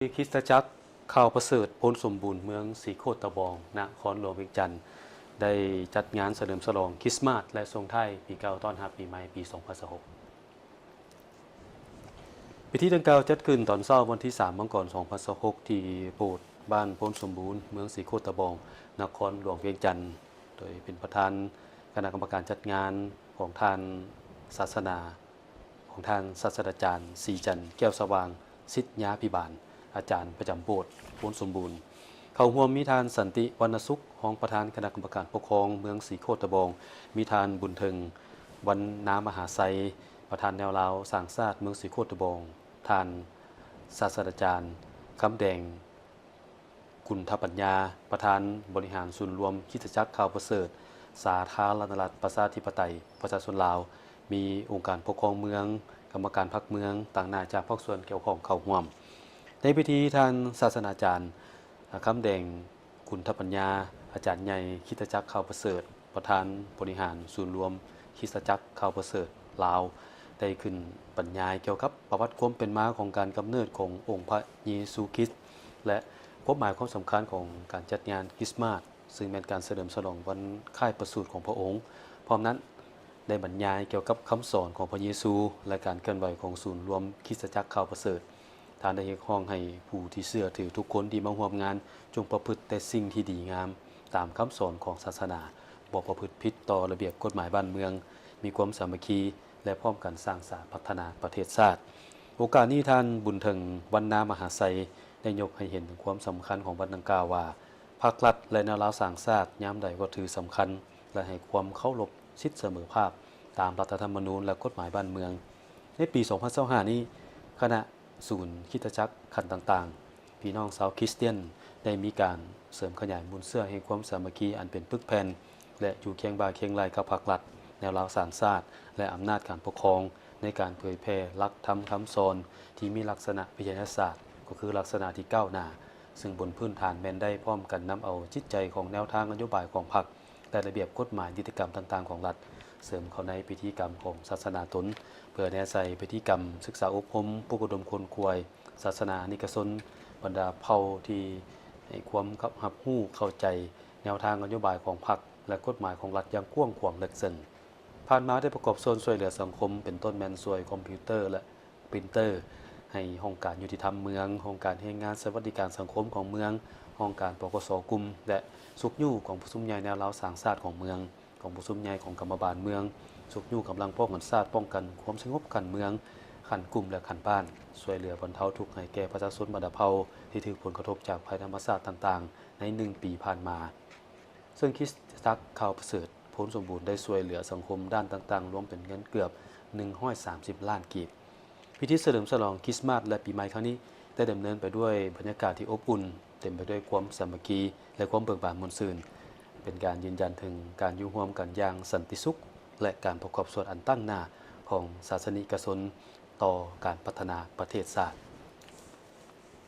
คริสตจักรข่าวประเสริฐพ้นสมบูรณ์เมืองศรีโคตะบองนครหลวงเวียงจันทร์ได้จัดงานเฉลิมฉลองคริสต์มาสและส่งท้ายปีเก่าต้อนรับปีใหม่ปี 2026 พิธีดังกล่าวจัดขึ้นตอนเช้าวันที่ 3 มังกร 2026 ที่โบสถ์บ้านพ้นสมบูรณ์เมืองศรีโคตะบองนครหลวงเวียงจันทร์โดยเป็นประธานคณะกรรมการจัดงานของทานศาสนาของทางศาสตราจารย์ศรีจันทร์แก้วสว่างศิษยาภิบาลอาจารย์ประจำโบสถ์พ้นสมบูรณ์เข้าร่วมมีทานสันติวรรณสุขรองประธานคณะกรรมการปกครองเมืองศรีโคตะบองมีทานบุญเทิงวันน้ำมหาไซประธานแนวลาวสร้างชาติเมืองศรีโคตะบองทานศาสตราจารย์คำแดงกุณฑปัญญาประธานบริหารศูนย์รวมคริสตจักรข่าวประเสริฐสาธารณรัฐประชาธิปไตยประชาชนลาวมีองค์การปกครองเมืองกรรมการพรรคเมืองต่างหน้าจากภาคส่วนเกี่ยวข้องเข้าร่วมในพิธีทางศาสนาจารย์คำแดงกุณฑปัญญาอาจารย์ใหญ่คริสตจักรข่าวประเสริฐประธานบริหารศูนย์รวมคริสตจักรข่าวประเสริฐลาวได้ขึ้นบรรยายเกี่ยวกับประวัติความเป็นมาของการกำเนิดขององค์พระเยซูคริสต์และความหมายความสำคัญของการจัดงานคริสต์มาสซึ่งเป็นการเฉลิมฉลองวันคล้ายประสูติของพระองค์พร้อมนั้นได้บรรยายเกี่ยวกับคำสอนของพระเยซูและการเคลื่อนไหวของศูนย์รวมคริสตจักรข่าวประเสริฐท่านได้เรียกร้องให้ผู้ที่เชื่อถือทุกคนที่มาร่วมงานจงประพฤติแต่สิ่งที่ดีงามตามคำสอนของศาสนาบ่ประพฤติผิดต่อระเบียบกฎหมายบ้านเมืองมีความสามัคคีและพร้อมกันสร้างสรรค์พัฒนาประเทศชาติโอกาสนี้ท่านบุญเทิงวรรณามหาไซได้ยกให้เห็นถึงความสำคัญของวันดังกล่าวว่าภาครัฐและแนวราวสร้างชาติยามใดก็ถือสำคัญและให้ความเคารพสิทธิเสมอภาคตามรัฐธรรมนูญและกฎหมายบ้านเมืองในปี 2025 นี้คณะศูนย์คริสตจักรขันต่างๆพี่น้องชาวคริสเตียนได้มีการเสริมขยายมูลเสื่อแห่งความสามัคคีอันเป็นปึกแผ่นและอยู่เคียงบ่าเคียงไหลกับภาครัฐแนวราวสร้างชาติและอำนาจการปกครองในการเผยแพร่หลักธรรมคำสอนที่มีลักษณะวิทยาศาสตร์ก็คือลักษณะที่ก้าวหน้าซึ่งบนพื้นฐานแม้นได้พร้อมกันนำเอาจิตใจของแนวทางนโยบายของพรรคและระเบียบกฎหมายนิติกรรมต่างๆของรัฐเสริมเข้าในพิธีกรรมของศาสนาตนเพื่อแนใส่พิธีกรรมศึกษาอบรมปลุกระดมคนควายศาสนานิกสนบรรดาเผ่าที่ให้ความรับรู้เข้าใจแนวทางนโยบายของพรรคและกฎหมายของรัฐอย่างกว้างขวางลึกซึ้งผ่านมาได้ประกอบโซนช่วยเหลือสังคมเป็นต้นแมนซวยคอมพิวเตอร์และปรินเตอร์ให้ห้องการยุติธรรมเมืองห้องการแห่งงานสวัสดิการสังคมของเมืองห้องการปกสกลุ่มและสุขยู่ของผู้ซุ่มใหญ่แนวราวสร้างชาติของเมืองของผู้ซุ่มใหญ่ของกรรมบาลเมืองสุขยู่กำลังป้องกันชาติป้องกันความสงบกันเมืองขันกลุ่มและขันบ้านช่วยเหลือบรรเทาทุกข์ให้แก่ประชาชนบรรดาเผ่าที่ถูกผลกระทบจากภัยธรรมชาติต่างๆใน1 ปีผ่านมาซึ่งคริสตจักรข่าวประเสริฐพ้นสมบูรณ์ได้ช่วยเหลือสังคมด้านต่างๆรวมเป็นเงินเกือบ130 ล้านกีบพิธีเฉลิมฉลองคริสต์มาสและปีใหม่ครั้งนี้ได้ดำเนินไปด้วยบรรยากาศที่อบอุ่นเต็มไปด้วยความสามัคคีและความเบิกบานมวลซื่นเป็นการยืนยันถึงการอยู่ร่วมกันอย่างสันติสุขและการประกอบส่วนอันตั้งหน้าของศาสนิกชนต่อการพัฒนาประเทศชาติ